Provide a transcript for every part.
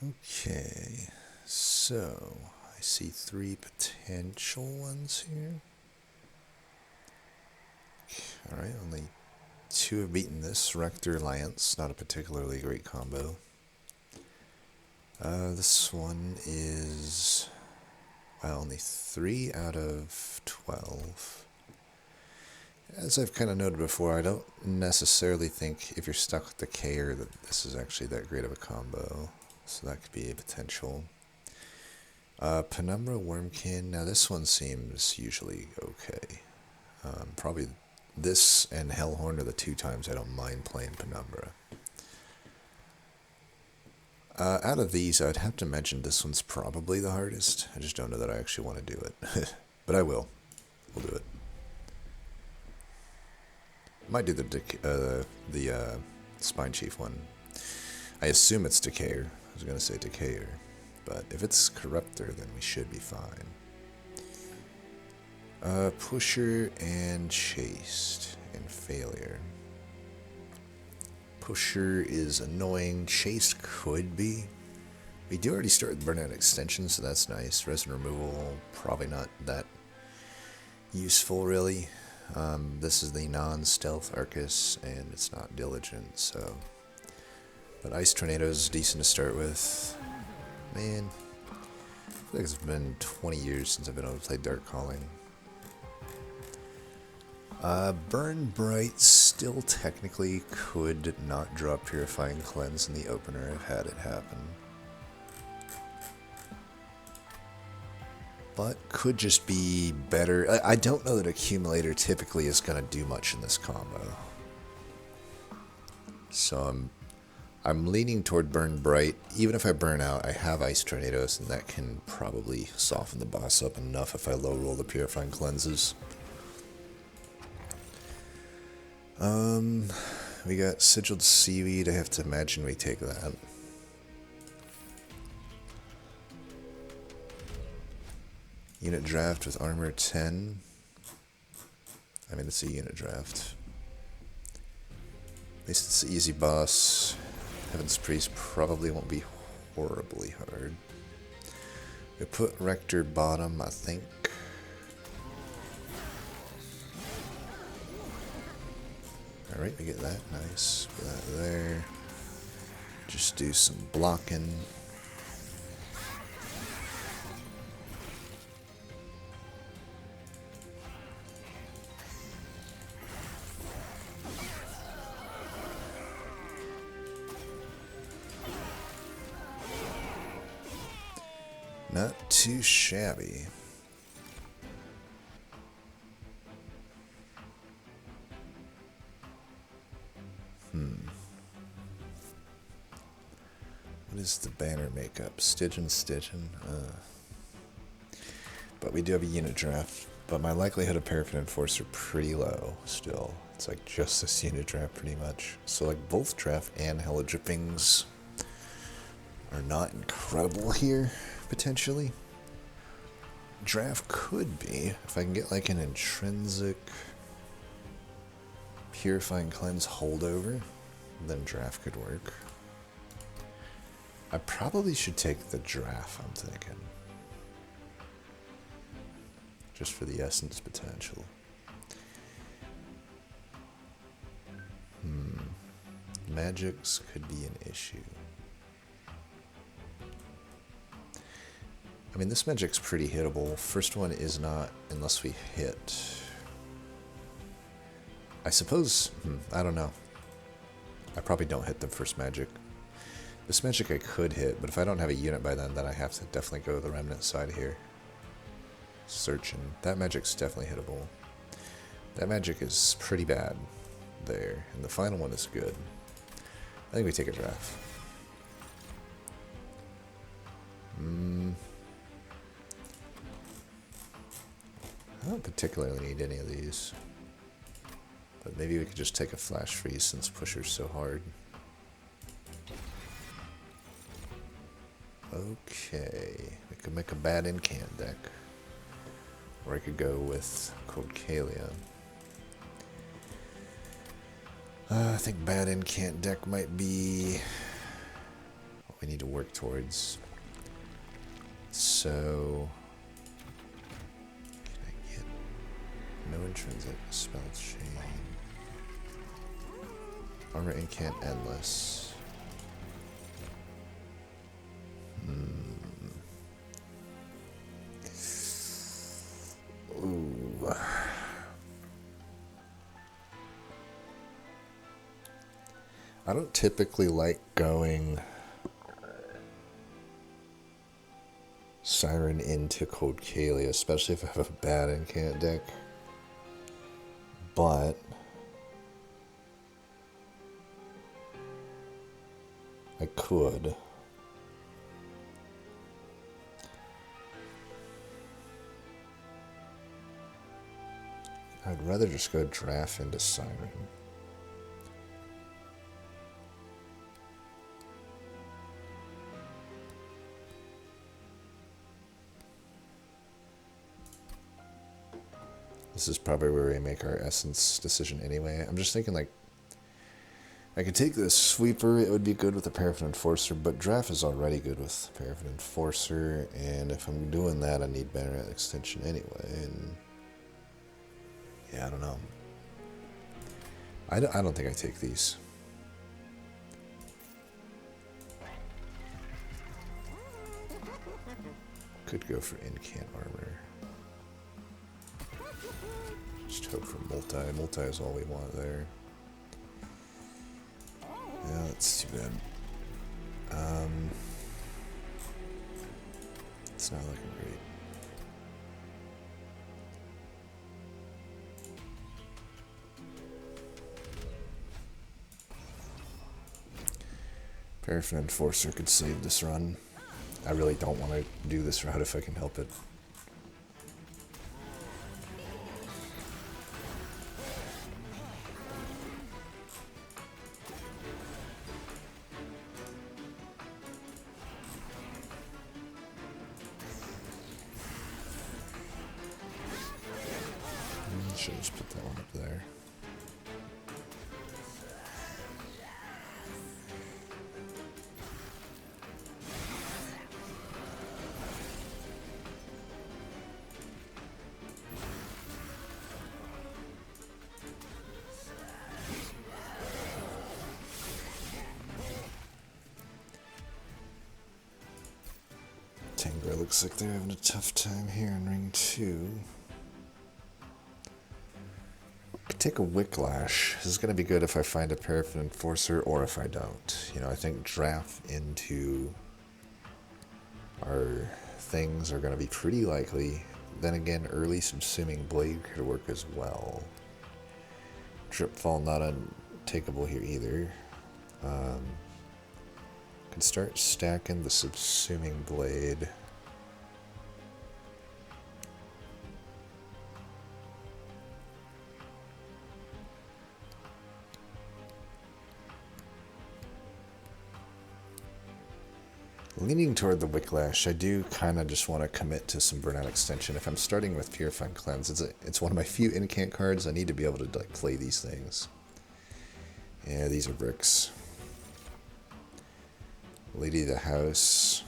Okay, so I see three potential ones here. Alright, only two have beaten this. Rector Lance, not a particularly great combo. This one is, well, only 3 out of 12. As I've kind of noted before, I don't necessarily think if you're stuck with the Kair that this is actually that great of a combo. So that could be a potential. Penumbra Wormkin, now this one seems usually okay. Probably this and Hellhorn are the two times I don't mind playing Penumbra. Out of these, I'd have to mention this one's probably the hardest. I just don't know that I actually want to do it. But I will. We'll do it. Might do the Spine Chief one. I assume it's Decayer. I was going to say Decayer. But if it's Corruptor, then we should be fine. Pusher and Chased and Failure. Pusher is annoying. Chased could be. We do already start with Burnout Extension, so that's nice. Resin Removal, probably not that useful, really. This is the non-stealth Arcus, and it's not Diligent, so... But Ice Tornado is decent to start with. Man, I feel like it's been 20 years since I've been able to play Dark Calling. Burn Bright still technically could not drop Purifying Cleanse in the opener. I've had it happen. But could just be better. I don't know that Accumulator typically is going to do much in this combo. So I'm leaning toward Burn Bright. Even if I burn out, I have Ice Tornadoes, and that can probably soften the boss up enough if I low roll the Purifying Cleanses. We got Sigiled Seaweed. I have to imagine we take that. Unit draft with armor 10. I mean, it's a unit draft. At least it's an easy boss. Heaven's Priest probably won't be horribly hard. We put Rector bottom, I think. Alright, we get that. Nice. Put that there. Just do some blocking. Not too shabby. What is the banner makeup? Stitchin'. But we do have a unit draft. But my likelihood of Paraffin Enforcer pretty low still. It's like just this unit draft pretty much. So like both draft and Hello Drippings are not incredible here, potentially. Draft could be, if I can get like an intrinsic Purifying Cleanse holdover, then draft could work. I probably should take the draft, I'm thinking. Just for the essence potential. Magics could be an issue. I mean, this magic's pretty hittable. First one is not, unless we hit. I suppose, I don't know. I probably don't hit the first magic. This magic I could hit, but if I don't have a unit by then I have to definitely go the Remnant side here. Searching. That magic's definitely hittable. That magic is pretty bad there, and the final one is good. I think we take a draft. I don't particularly need any of these. But maybe we could just take a Flash Freeze since Pusher's so hard. Okay, we could make a bad incant deck. Or I could go with Cold Kalia. I think bad incant deck might be what we need to work towards. So, can I get no intrinsic spell chain? Armor incant endless. Ooh. I don't typically like going Siren into Cold Kalia, especially if I have a bad incant deck. But I could. I'd rather just go draft into Siren. This is probably where we make our essence decision anyway. I'm just thinking, like, I could take this sweeper, it would be good with the Paraffin Enforcer, but draft is already good with Paraffin Enforcer, and if I'm doing that, I need Banner Extension anyway, and yeah, I don't know. I don't think I take these. Could go for incant armor. Just hope for multi. Multi is all we want there. Yeah, that's too bad. It's not looking great. Paraffin Enforcer could save this run. I really don't want to do this route if I can help it. Should just put that one up there. Tangra looks like they're having a tough time here in ring 2. Could take a Wicklash. This is going to be good if I find a Paraffin Enforcer or if I don't. You know, I think draft into our things are going to be pretty likely. Then again, early Subsuming Blade could work as well. Dripfall not untakeable here either. Could start stacking the Subsuming Blade. Leaning toward the Wicklash, I do kind of just want to commit to some Burnout Extension. If I'm starting with Purifying Cleanse, it's one of my few incant cards. I need to be able to like play these things. Yeah, these are bricks. Lady of the House.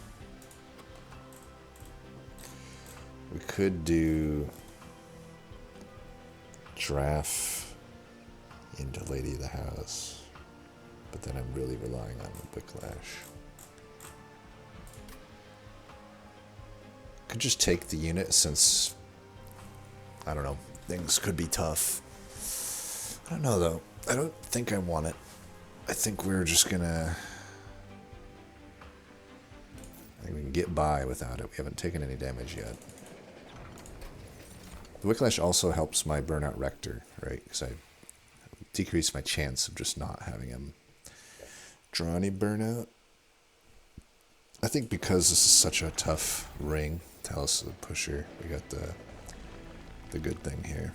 We could do draft into Lady of the House, but then I'm really relying on the Wicklash. Could just take the unit since, I don't know, things could be tough. I don't know though. I don't think I want it. I think we're just gonna, I think we can get by without it. We haven't taken any damage yet. The Wicklash also helps my Burnout Rector, right? Because I decrease my chance of just not having him draw any Burnout. I think because this is such a tough ring, Talus the Pusher, we got the good thing here.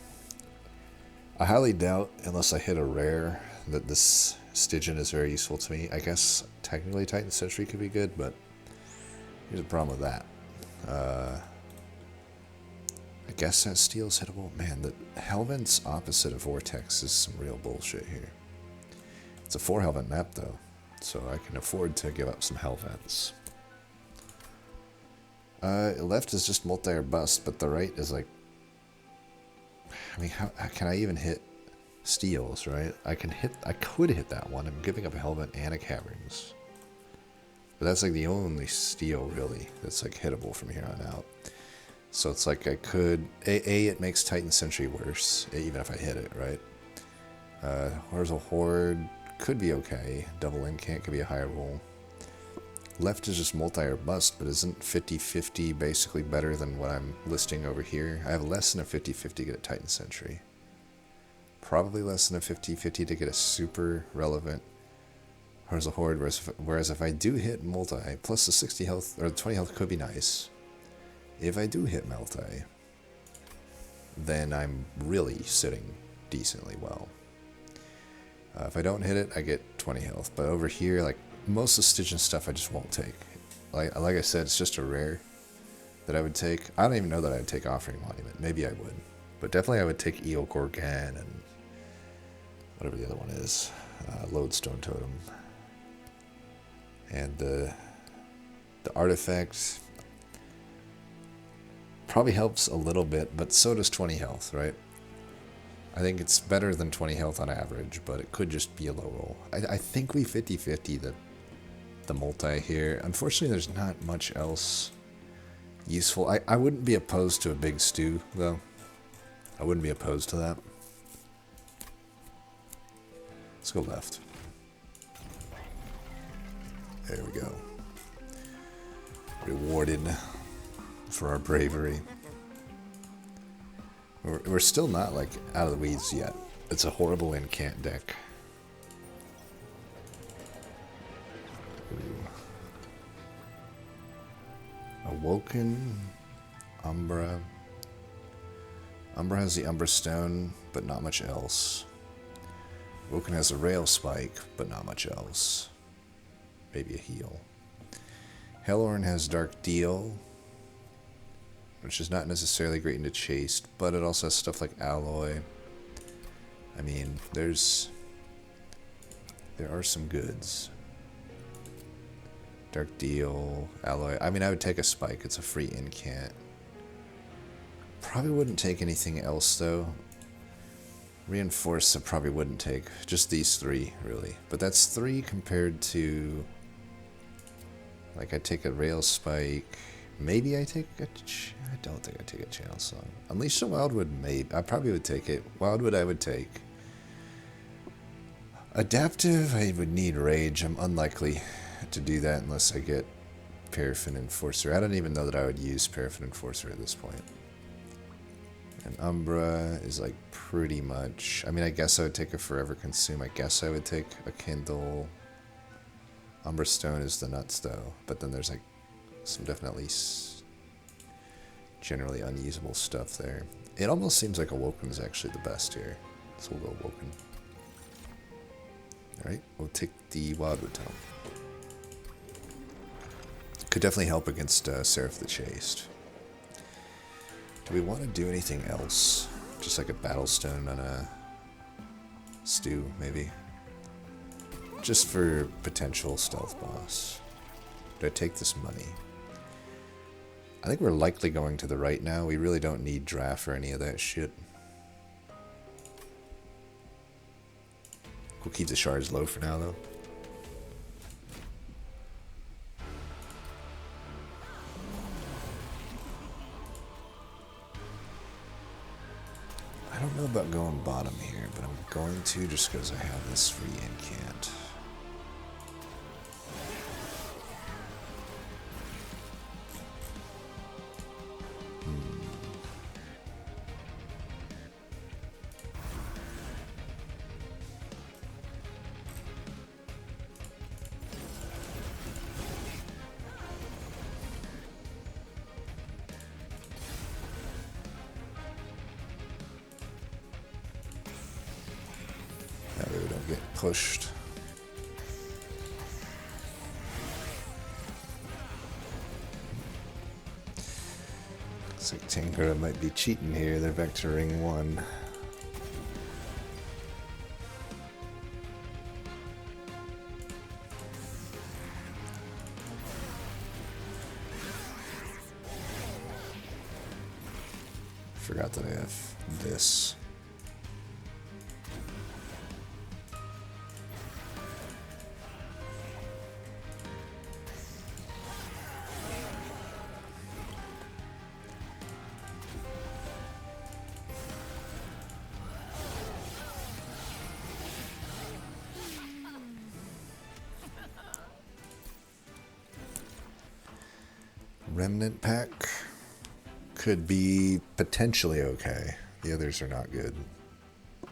I highly doubt, unless I hit a rare, that this Stygian is very useful to me. I guess technically Titan Sentry could be good, but here's a problem with that. I guess that Steel's hittable. Man, the Helvent's opposite of Vortex is some real bullshit here. It's a 4 Helvent map though, so I can afford to give up some Helvents. Left is just multi or bust, but the right is like... I mean, how can I even hit steals, right? I could hit that one. I'm giving up a helmet and a caverns. But that's like the only steal, really, that's like hittable from here on out. So it's like I could... it makes Titan Sentry worse, even if I hit it, right? Horizontal Horde could be okay. Double Incant could be a higher roll. Left is just multi or bust, but isn't 50-50 basically better than what I'm listing over here? I have less than a 50-50 to get a Titan Sentry. Probably less than a 50-50 to get a super relevant Horizontal Horde, whereas if I do hit multi, plus the 60 health, or the 20 health could be nice. If I do hit multi, then I'm really sitting decently well. If I don't hit it, I get 20 health. But over here, like, most of the Stygian stuff I just won't take. Like I said, it's just a rare that I would take. I don't even know that I would take Offering Monument. Maybe I would. But definitely I would take Eel Gorgan and whatever the other one is. Lodestone Totem. And the artifact probably helps a little bit, but so does 20 health, right? I think it's better than 20 health on average, but it could just be a low roll. I think we 50-50 the multi here. Unfortunately, there's not much else useful. I wouldn't be opposed to a big stew, though. I wouldn't be opposed to that. Let's go left. There we go. Rewarded for our bravery. We're still not, like, out of the weeds yet. It's a horrible incant deck. Ooh. Awoken. Umbra. Umbra has the Umbra Stone, but not much else. Awoken has a Rail Spike, but not much else. Maybe a heal. Hellorn has Dark Deal, which is not necessarily great into Chaste, but it also has stuff like Alloy. I mean, there are some goods. Dark Deal, Alloy. I mean, I would take a Spike. It's a free incant. Probably wouldn't take anything else, though. Reinforce I probably wouldn't take. Just these three, really. But that's 3 compared to... Like, I'd take a Rail Spike. Maybe I take a... I don't think I'd take a Channel Song. Unleash the Wildwood, maybe. I probably would take it. Wildwood, I would take. Adaptive, I would need Rage. I'm unlikely to do that unless I get Paraffin Enforcer. I don't even know that I would use Paraffin Enforcer at this point. And Umbra is like pretty much... I mean, I guess I would take a Forever Consume. I guess I would take a Kindle. Umbra Stone is the nuts, though. But then there's like some definitely generally unusable stuff there. It almost seems like Awoken is actually the best here. So we'll go Awoken. Alright, we'll take the Wildwood Tome. Could definitely help against Seraph the Chaste. Do we want to do anything else? Just like a Battlestone on a stew, maybe? Just for potential stealth boss. Do I take this money? I think we're likely going to the right now. We really don't need draft or any of that shit. We'll keep the shards low for now, though. I don't know about going bottom here, but I'm going to just because I have this free incant. That way we don't get pushed. Looks like Tangara might be cheating here. They're back to ring 1. forgot that I have this. Remnant pack could be potentially okay. The others are not good. I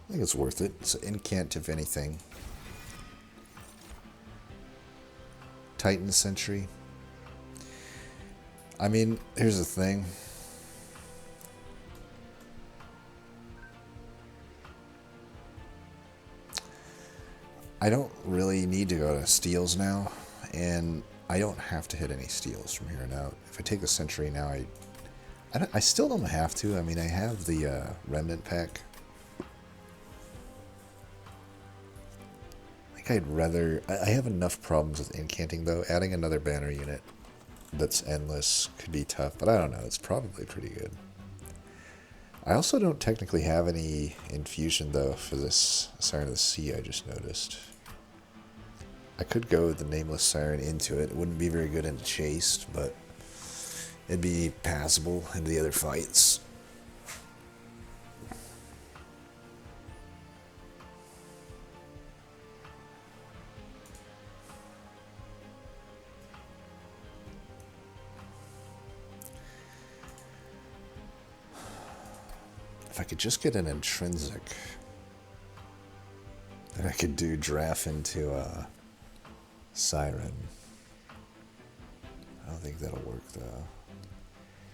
think it's worth it. It's an incant if anything. Titan Sentry. I mean, here's the thing. I don't really need to go to steals now, and I don't have to hit any steals from here on out. If I take the Sentry now, I still don't have to. I mean, I have the Remnant pack. I think I'd rather... I have enough problems with incanting, though. Adding another banner unit that's endless could be tough, but I don't know. It's probably pretty good. I also don't technically have any infusion, though, for this Siren of the Sea I just noticed. I could go with the Nameless Siren into it. It wouldn't be very good in Chased, but it'd be passable in the other fights. If I could just get an intrinsic, then I could do draft into Siren. I don't think that'll work though.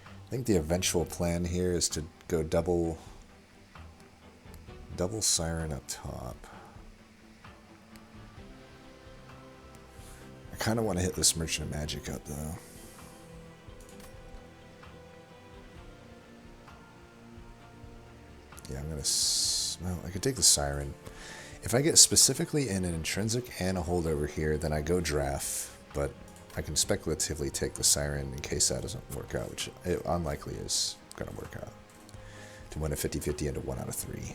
I think the eventual plan here is to go double Siren up top. I kind of want to hit this Merchant of Magic up though. Yeah, I'm gonna... Well, I could take the Siren. If I get specifically in an intrinsic and a holdover here, then I go draft, but I can speculatively take the Siren in case that doesn't work out, which it unlikely is going to work out. To win a 50-50 into 1 out of 3.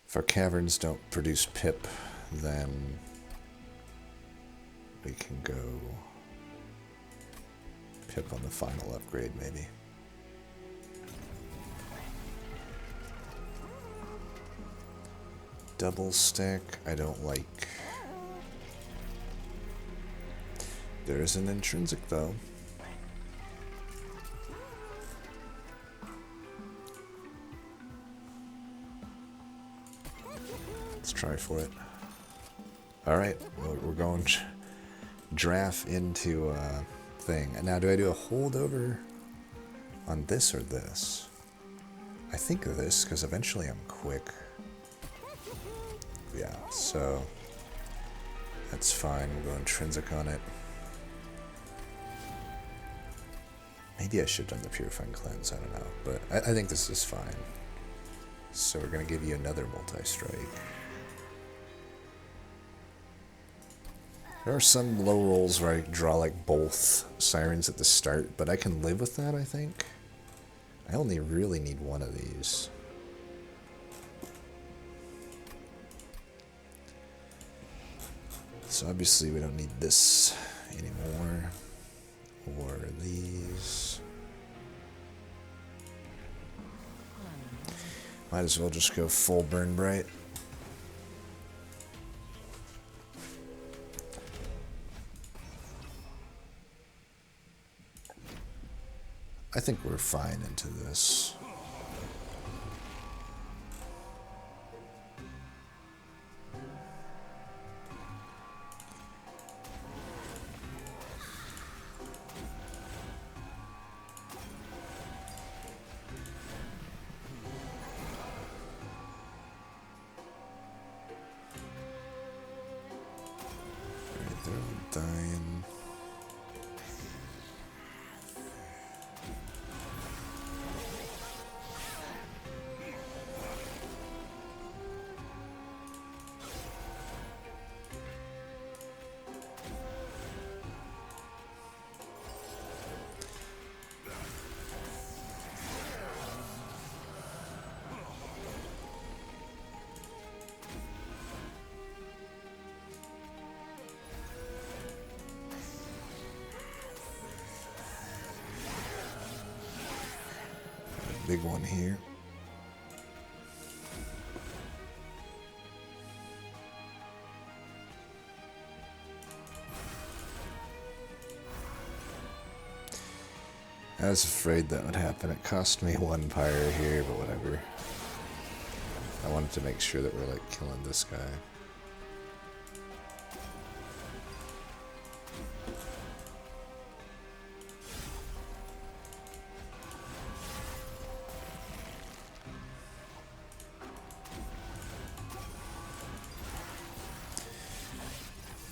If our caverns don't produce pip, then we can go pip on the final upgrade, maybe. Double stack, I don't like. There's an intrinsic though. Let's try for it. Alright, we're going draft into thing. And now do I do a holdover on this or this? I think this, because eventually I'm quick. Yeah, so that's fine. We'll go intrinsic on it. Maybe I should have done the Purifying Cleanse, I don't know. But I think this is fine. So we're going to give you another multi-strike. There are some low rolls where I draw like both Sirens at the start, but I can live with that, I think. I only really need one of these. So obviously we don't need this anymore, or these. Might as well just go full Burn Bright. I think we're fine into this. Alright, they're all dying. Big one here. I was afraid that would happen. It cost me 1 pyre here, but whatever. I wanted to make sure that we're like killing this guy.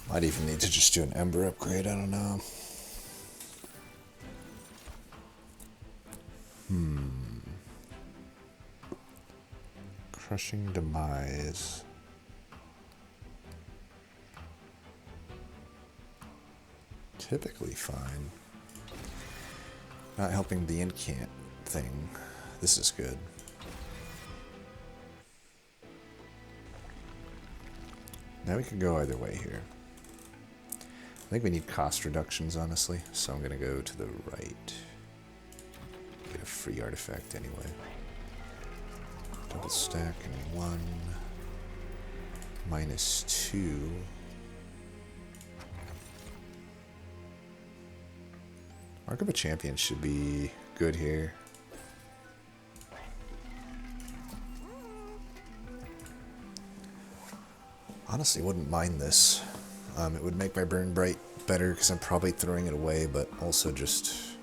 Might even need to just do an Ember upgrade, I don't know. Crushing Demise. Typically fine. Not helping the incant thing. This is good. Now we can go either way here. I think we need cost reductions, honestly, so I'm going to go to the right. Get a free artifact anyway. Double stack and 1. -2. Mark of a Champion should be good here. Honestly, wouldn't mind this. It would make my burn bright better because I'm probably throwing it away, but also just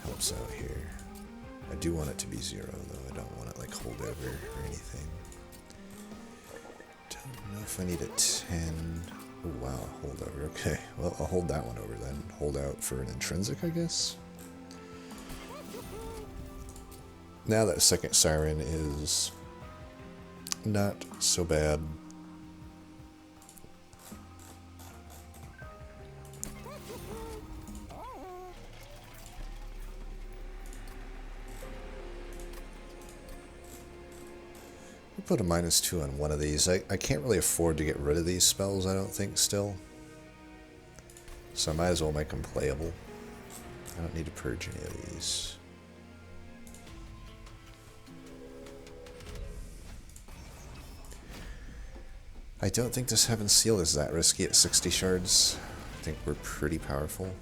helps out here. I do want it to be 0 though. I don't want it like holdover or anything. Don't know if I need a 10. Oh wow, holdover. Okay, well I'll hold that one over then. Hold out for an intrinsic, I guess. Now that second Siren is not so bad. Put a -2 on one of these. I can't really afford to get rid of these spells, I don't think, still. So I might as well make them playable. I don't need to purge any of these. I don't think this Heaven Seal is that risky at 60 shards. I think we're pretty powerful.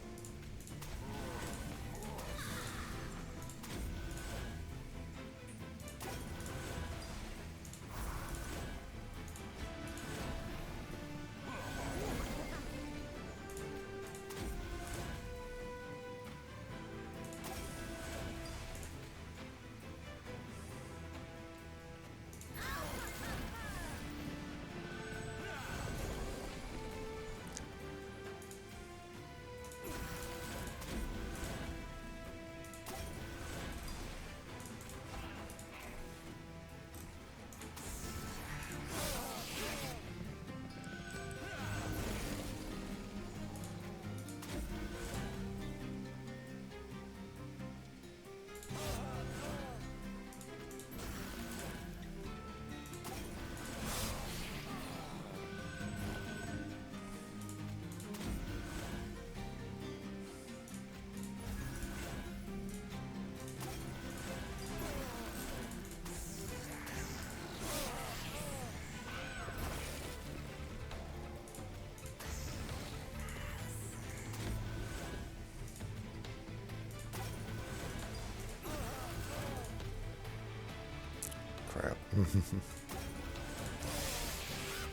Crap.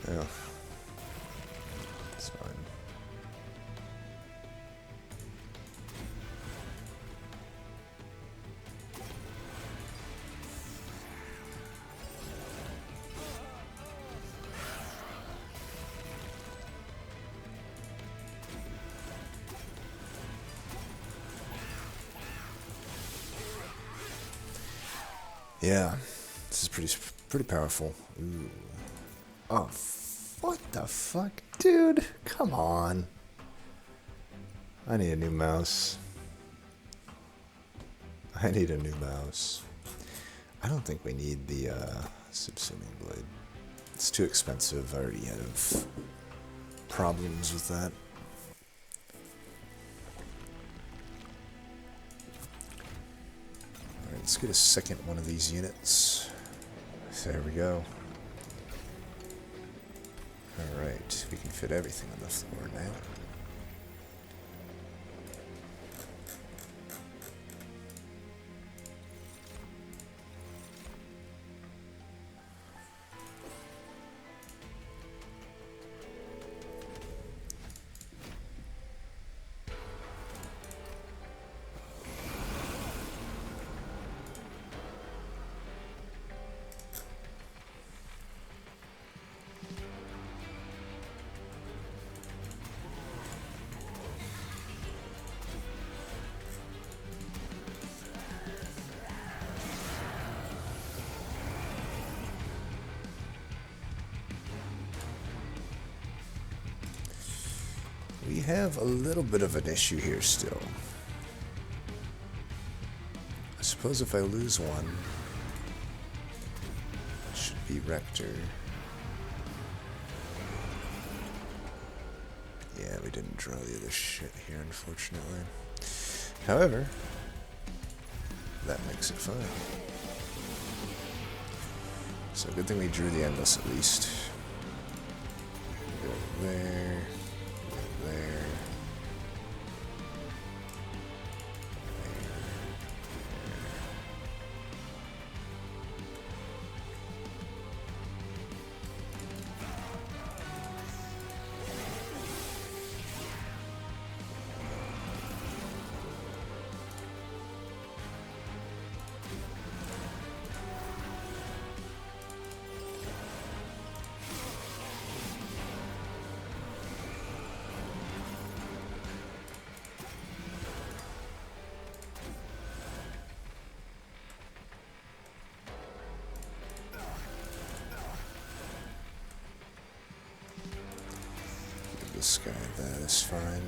Yeah. It's fine. Yeah. This is pretty powerful. Ooh. Oh, what the fuck? Dude, come on. I need a new mouse. I need a new mouse. I don't think we need the subsuming blade. It's too expensive. I already have problems with that. Let's get a second one of these units. There we go. Alright, we can fit everything on the floor now. We have a little bit of an issue here still. I suppose if I lose one, it should be Rector. Yeah, we didn't draw the other shit here, unfortunately. However, that makes it fine. So good thing we drew the Endless at least. Go there. There. This guy, that is fine.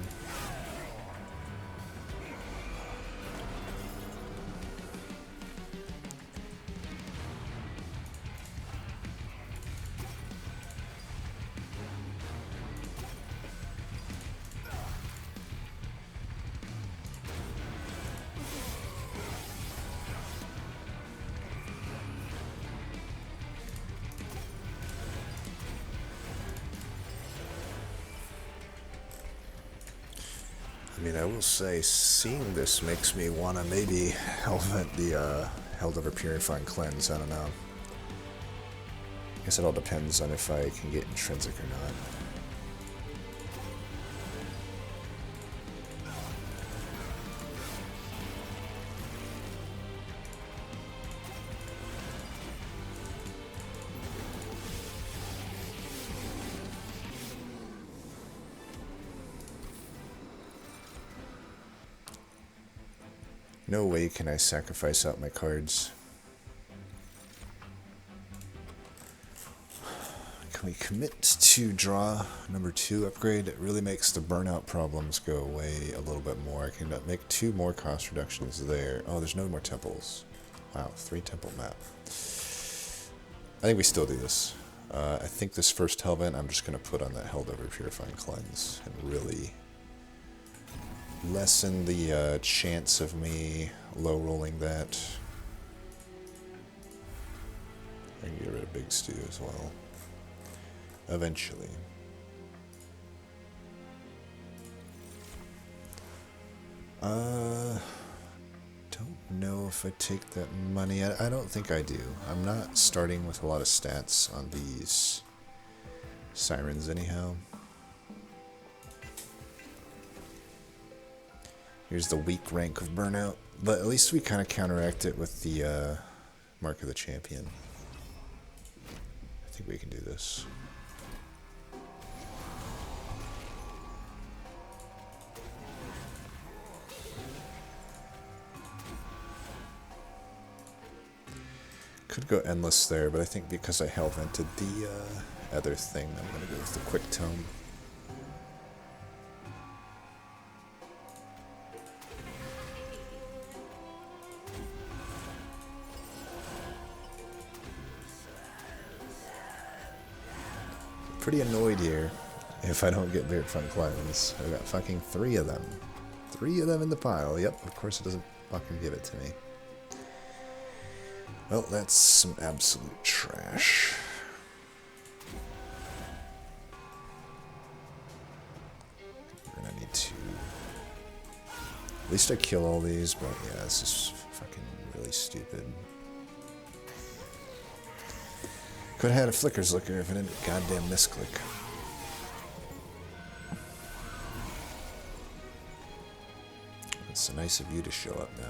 I mean, I will say, seeing this makes me want to maybe helmet the Held Over Purifying Cleanse. I don't know. I guess it all depends on if I can get intrinsic or not. No way can I sacrifice out my cards. Can we commit to draw number 2 upgrade? It really makes the burnout problems go away a little bit more. I can make 2 more cost reductions there. Oh, there's no more temples. Wow, 3 temple map. I think we still do this. I think this first Hellvent I'm just going to put on that Held Over Purifying Cleanse and really lessen the chance of me low rolling that. I can get rid of Big Stew as well. Eventually. Don't know if I take that money. I don't think I do. I'm not starting with a lot of stats on these Sirens anyhow. Here's the weak rank of Burnout, but at least we kind of counteract it with the Mark of the Champion. I think we can do this. Could go Endless there, but I think because I Hellvented the other thing, I'm going to go with the Quick Tome. Pretty annoyed here if I don't get Beard Fun Cleanse. I've got fucking 3 of them. 3 of them in the pile. Yep, of course it doesn't fucking give it to me. Well, that's some absolute trash. We're gonna need to... At least I kill all these, but yeah, this is fucking really stupid. Could have had a Flicker's Liquor if I didn't goddamn misclick. It's so nice of you to show up now.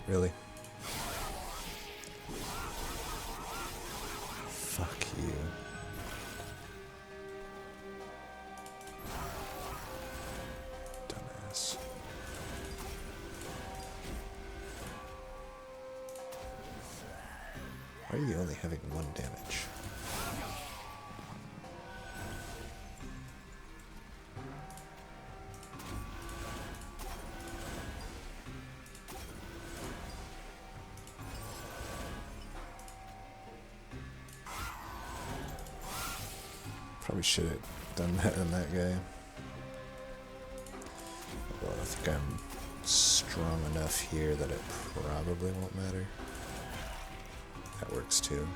Really? Fuck you. Dumbass. Why are you only having 1 damage? Probably should have done that on that guy. Well, I think I'm strong enough here that it probably won't matter. That works too.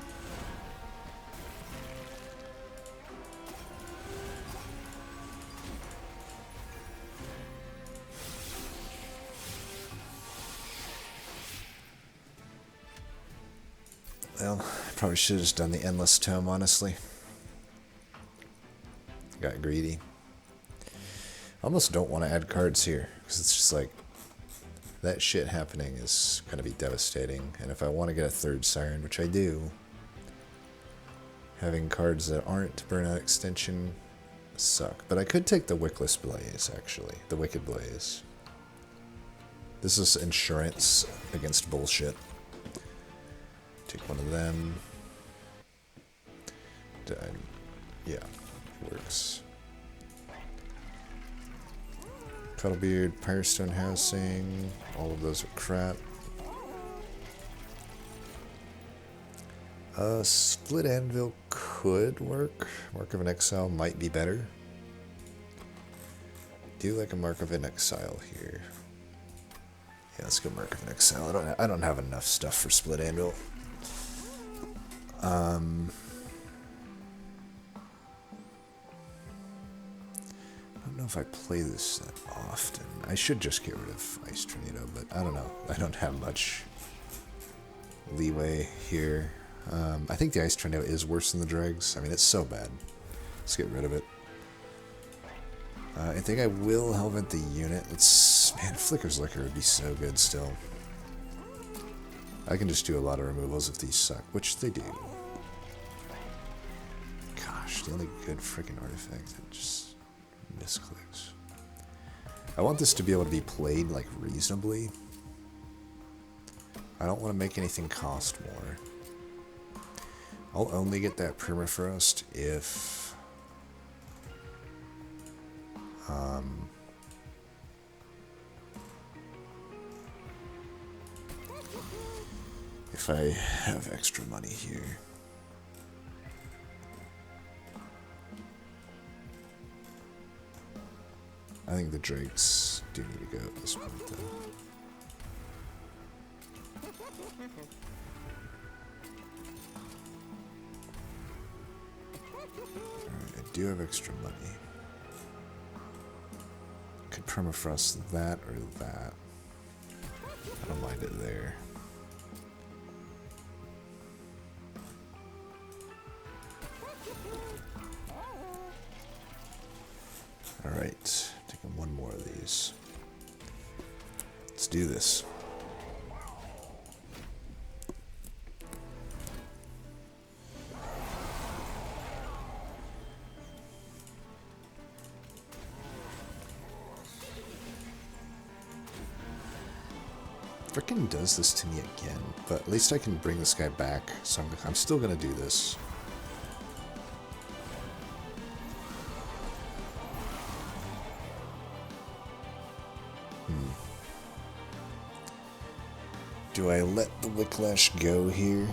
Well, I probably should have just done the Endless Tome, honestly. Got greedy. I almost don't want to add cards here, because it's just like, that shit happening is going to be devastating. And if I want to get a 3rd Siren, which I do, having cards that aren't Burnout Extension suck. But I could take the Wickless Blaze, actually. The Wicked Blaze. This is insurance against bullshit. Take one of them. Yeah, works. Cuddlebeard, Firestone Housing, all of those are crap. Split Anvil could work. Mark of an Exile might be better. Do like a Mark of an Exile here. Yeah, let's go Mark of an Exile. I don't have enough stuff for Split Anvil. I don't know if I play this that often. I should just get rid of Ice Tornado, but I don't know. I don't have much leeway here. I think the Ice Tornado is worse than the Dregs. I mean, it's so bad. Let's get rid of it. I think I will Helmet the unit. Man, Flicker's Liquor would be so good still. I can just do a lot of removals if these suck, which they do. Gosh, the only good freaking artifact that just misclicks. I want this to be able to be played, like, reasonably. I don't want to make anything cost more. I'll only get that Permafrost if... if I have extra money here. I think the Drakes do need to go at this point, though. Alright, I do have extra money. Could permafrost that or that. I don't mind it there. Alright, taking one more of these. Let's do this. Frickin' does this to me again, but at least I can bring this guy back, so I'm still gonna do this. Do I let the Wicklash go here?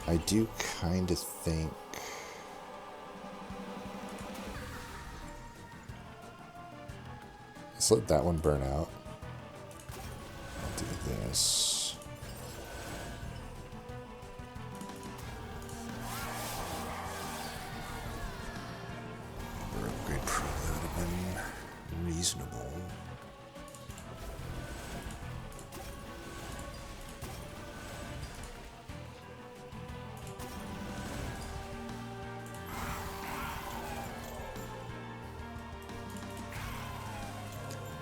I do kind of think... Let's let that one burn out. I'll do this. Our upgrade probably would have been reasonable.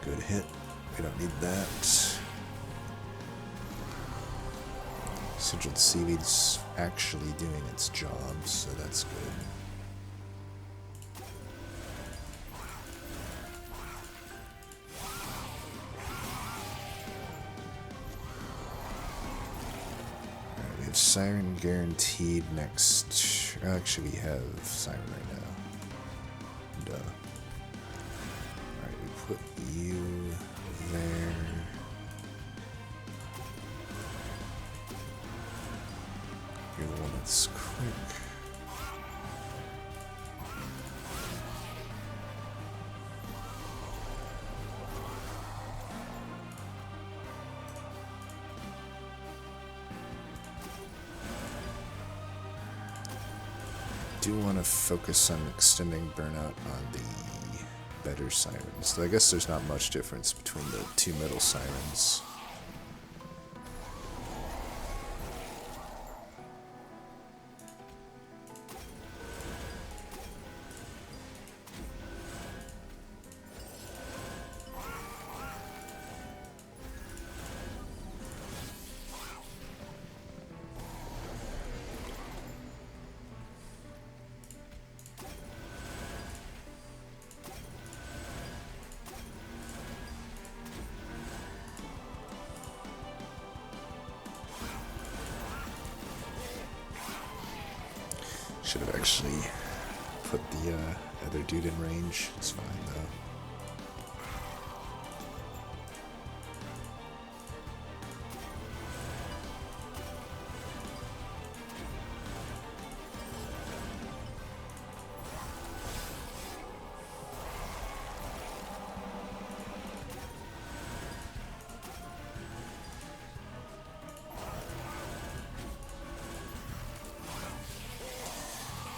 Good hit. We don't need that. Sigiled Seaweed's actually doing its job, so that's good. Alright, we have Siren guaranteed next. Actually, we have Siren right now. Duh. Put you there. You're the one that's quick. I do want to focus on extending burnout on the better sirens. So I guess there's not much difference between the two middle sirens. Should have actually put the other dude in range. It's fine though.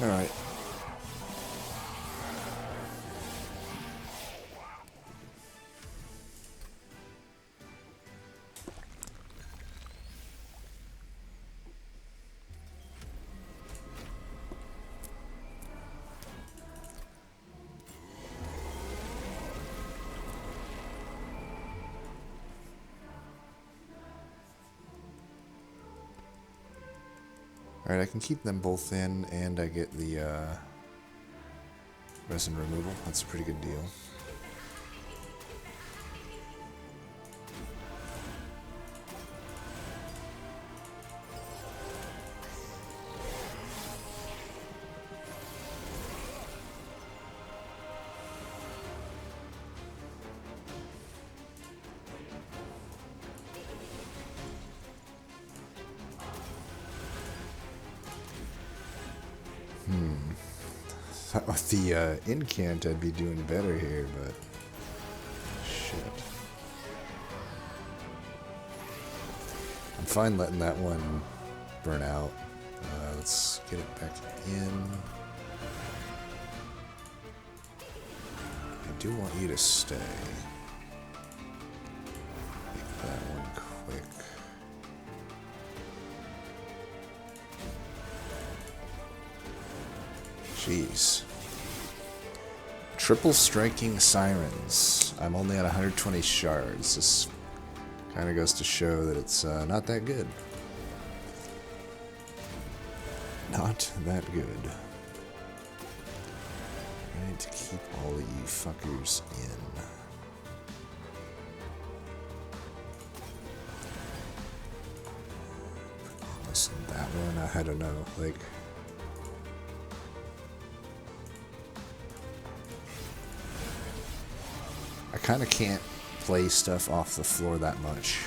All right. Alright, I can keep them both in, and I get the resin removal. That's a pretty good deal. Thought with the incant I'd be doing better here, but shit. I'm fine letting that one burn out. Let's get it back in. I do want you to stay. Make that one quick. Jeez. Triple striking sirens. I'm only at 120 shards. This kind of goes to show that it's not that good. Not that good. I need to keep all of you fuckers in. Listen, that one, I don't know, like... I kind of can't play stuff off the floor that much.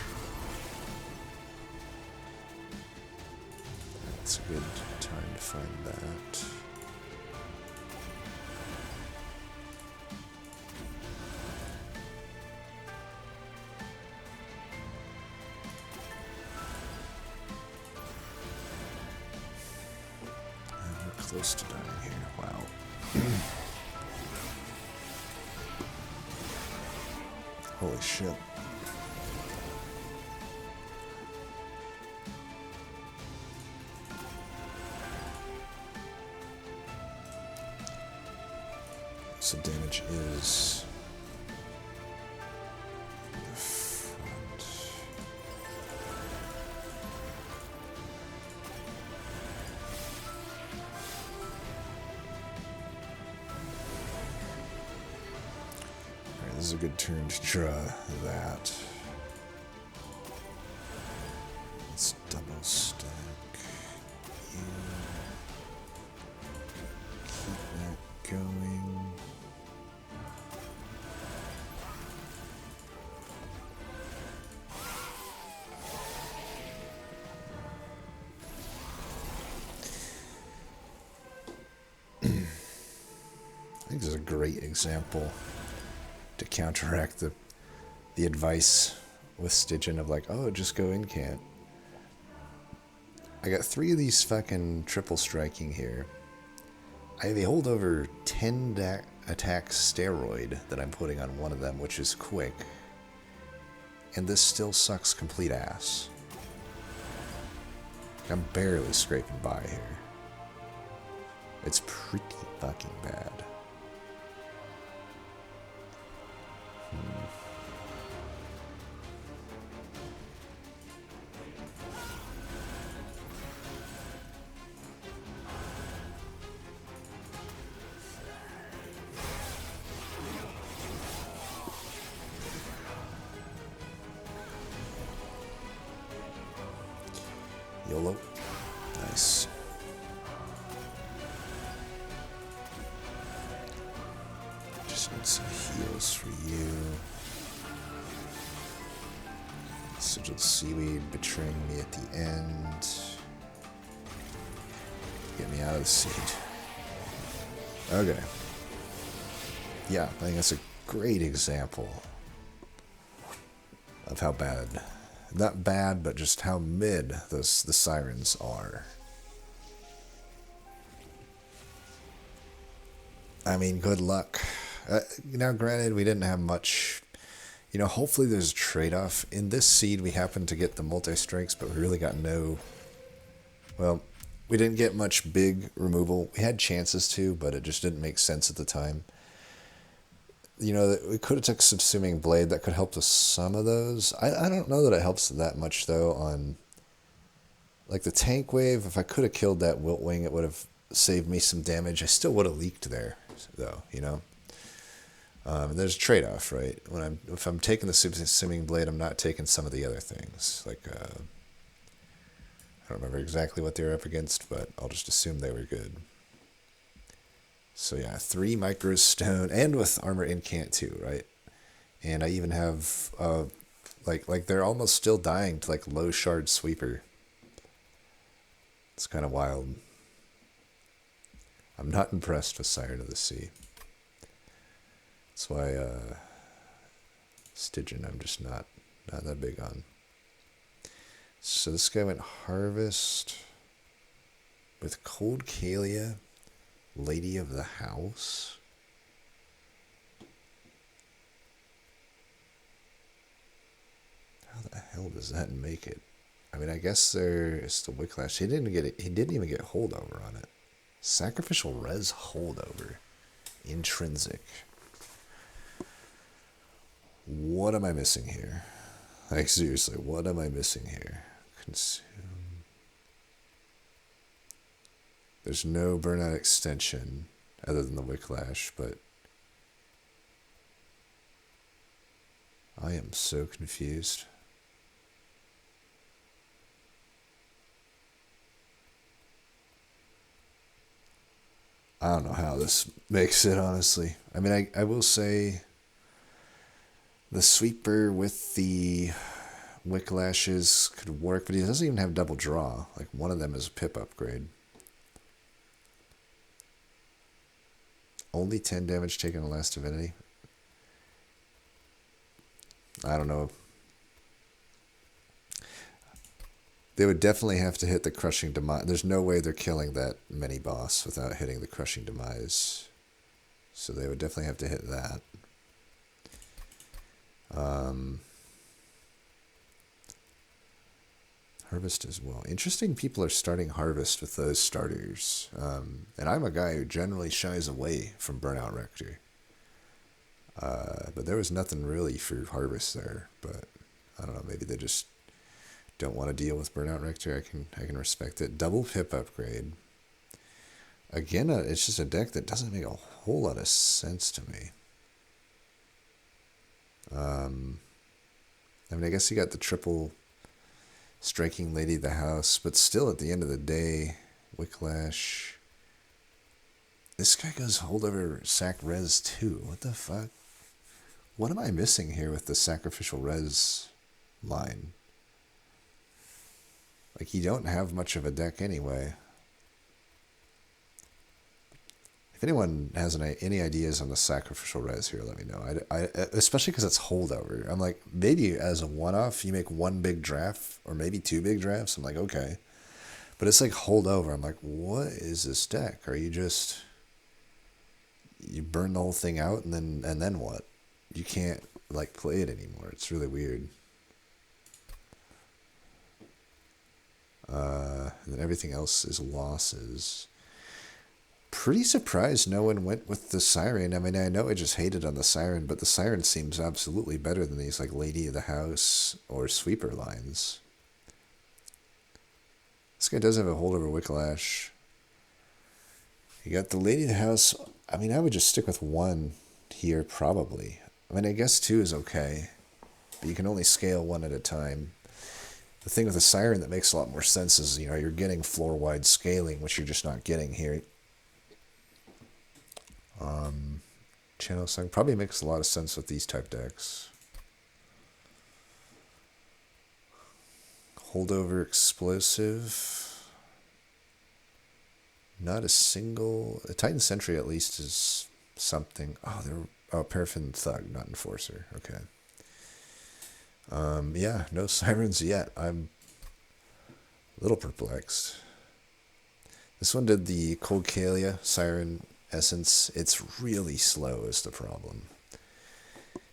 It's a good time to find that. close to dying here. Wow. Holy shit. So damage is the front. Alright, this is a good turn to draw that. Let's double stack you. Keep that going. I think this is a great example to counteract the advice with Stygian of like, oh, just go incant. I got 3 of these fucking triple striking here. I have a holdover 10 attack steroid that I'm putting on one of them, which is quick. And this still sucks complete ass. I'm barely scraping by here. It's pretty fucking bad. YOLO. Nice. Just need some heals for you. Sigil Seaweed betraying me at the end. Get me out of the seed. Okay. Yeah, I think that's a great example of how bad, not bad, but just how mid the Sirens are. I mean, good luck. Now, granted, we didn't have much. You know, hopefully there's a trade-off. In this seed, we happened to get the multi-strikes, but we really got no... Well, we didn't get much big removal. We had chances to, but it just didn't make sense at the time. You know, we could have took Subsuming Blade. That could help with some of those. I don't know that it helps that much, though, on... Like, the tank wave, if I could have killed that Wilt Wing, it would have saved me some damage. I still would have leaked there, though, you know? There's a trade-off, right? If I'm taking the Subsuming Blade, I'm not taking some of the other things. Like, I don't remember exactly what they were up against, but I'll just assume they were good. So yeah, 3 Micro Stone, and with Armor Incant too, right? And I even have, like they're almost still dying to like low shard sweeper. It's kind of wild. I'm not impressed with Siren of the Sea. That's why Stygian I'm just not that big on. So this guy went Harvest with Cold Kalia, Lady of the House. How the hell does that make it? I mean, I guess there's the Wicklash. He didn't get it. He didn't even get holdover on it. Sacrificial res holdover. Intrinsic. What am I missing here? Like, seriously, what am I missing here? Consume. There's no burnout extension other than the Wicklash, but I am so confused. I don't know how this makes it, honestly. I mean, I will say the sweeper with the Wicklashes could work, but he doesn't even have double draw. Like, one of them is a pip upgrade. Only 10 damage taken on Last Divinity. I don't know. They would definitely have to hit the crushing demise. There's no way they're killing that mini boss without hitting the crushing demise. So they would definitely have to hit that. Harvest as well. Interesting people are starting Harvest with those starters. And I'm a guy who generally shies away from Burnout Rector. But there was nothing really for Harvest there. But I don't know, maybe they just don't want to deal with Burnout Rector. I can respect it. Double pip upgrade. Again, it's just a deck that doesn't make a whole lot of sense to me. I mean, I guess you got the triple striking Lady of the House, but still at the end of the day, Wicklash. This guy goes holdover sac res too. What the fuck? What am I missing here with the sacrificial res line? Like, you don't have much of a deck anyway. If anyone has any ideas on the sacrificial res here, let me know. I especially because it's holdover. I'm like, maybe as a one-off, you make one big draft, or maybe two big drafts. I'm like, okay. But it's like holdover. I'm like, what is this deck? Are you just... You burn the whole thing out, and then what? You can't, like, play it anymore. It's really weird. And then everything else is losses. Pretty surprised no one went with the Siren. I mean, I know I just hated on the Siren, but the Siren seems absolutely better than these, like, Lady of the House or Sweeper lines. This guy does have a holdover Wicklash. You got the Lady of the House. I mean, I would just stick with one here, probably. I mean, I guess two is okay, but you can only scale one at a time. The thing with the Siren that makes a lot more sense is, you know, you're getting floor-wide scaling, which you're just not getting here. Channel Song probably makes a lot of sense with these type decks. Holdover Explosive. Not a single... A Titan Sentry at least is something. Oh, Paraffin Thug, not Enforcer. Okay. Yeah, no Sirens yet. I'm a little perplexed. This one did the Cold Kalia Siren Essence. It's really slow is the problem.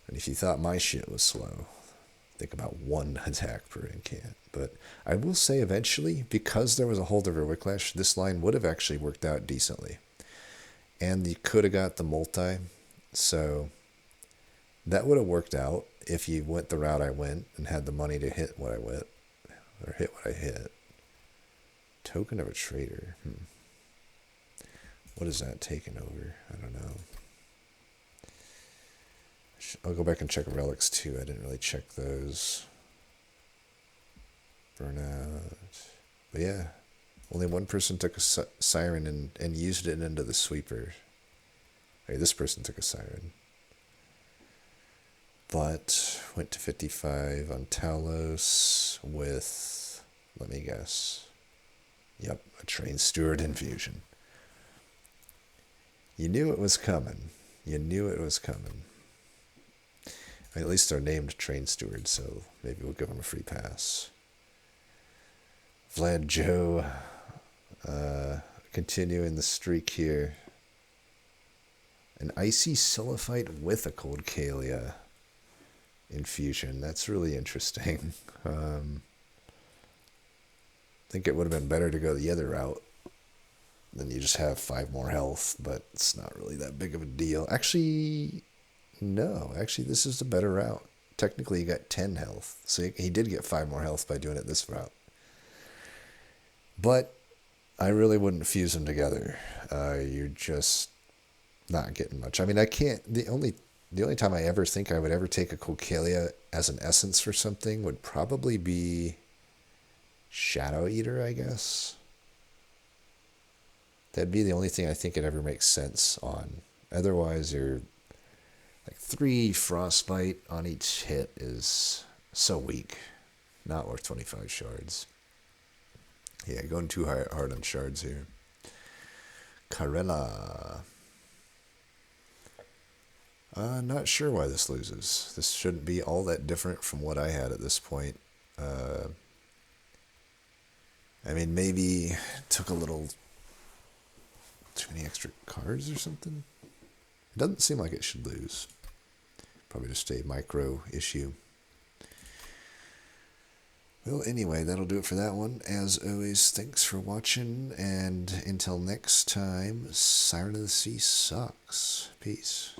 And if you thought my shit was slow, think about one attack per incant. But I will say eventually, because there was a holdover Wicklash, this line would have actually worked out decently. And you could have got the multi, so that would have worked out if you went the route I went and had the money to hit what I went, or hit what I hit. Token of a Traitor. What is that taking over? I don't know. I'll go back and check relics too. I didn't really check those. Burnout. But yeah, only one person took a Siren and used it into the Sweeper. Okay, this person took a Siren. But went to 55 on Talos with, let me guess. Yep, a Train Steward Infusion. You knew it was coming. You knew it was coming. I mean, at least they're named Train Stewards, so maybe we'll give them a free pass. Vlad Joe, continuing the streak here. An Icy Silliphite with a Cold Kalia infusion. That's really interesting. I think it would have been better to go the other route. Then you just have 5 more health, but it's not really that big of a deal. Actually, no. Actually, this is the better route. Technically, he got 10 health. So he did get 5 more health by doing it this route. But I really wouldn't fuse them together. You're just not getting much. I mean, I can't... The only time I ever think I would ever take a Cocalia as an essence for something would probably be Shadow Eater, I guess. That'd be the only thing I think it ever makes sense on. Otherwise, you're like 3 Frostbite on each hit is so weak. Not worth 25 shards. Yeah, going too hard on shards here. Karela. Not sure why this loses. This shouldn't be all that different from what I had at this point. I mean, maybe took a little too many extra cards or something. It doesn't seem like it should lose. Probably just a micro issue. Well, anyway, that'll do it for that one. As always, thanks for watching, and until next time, Siren of the Sea sucks. Peace.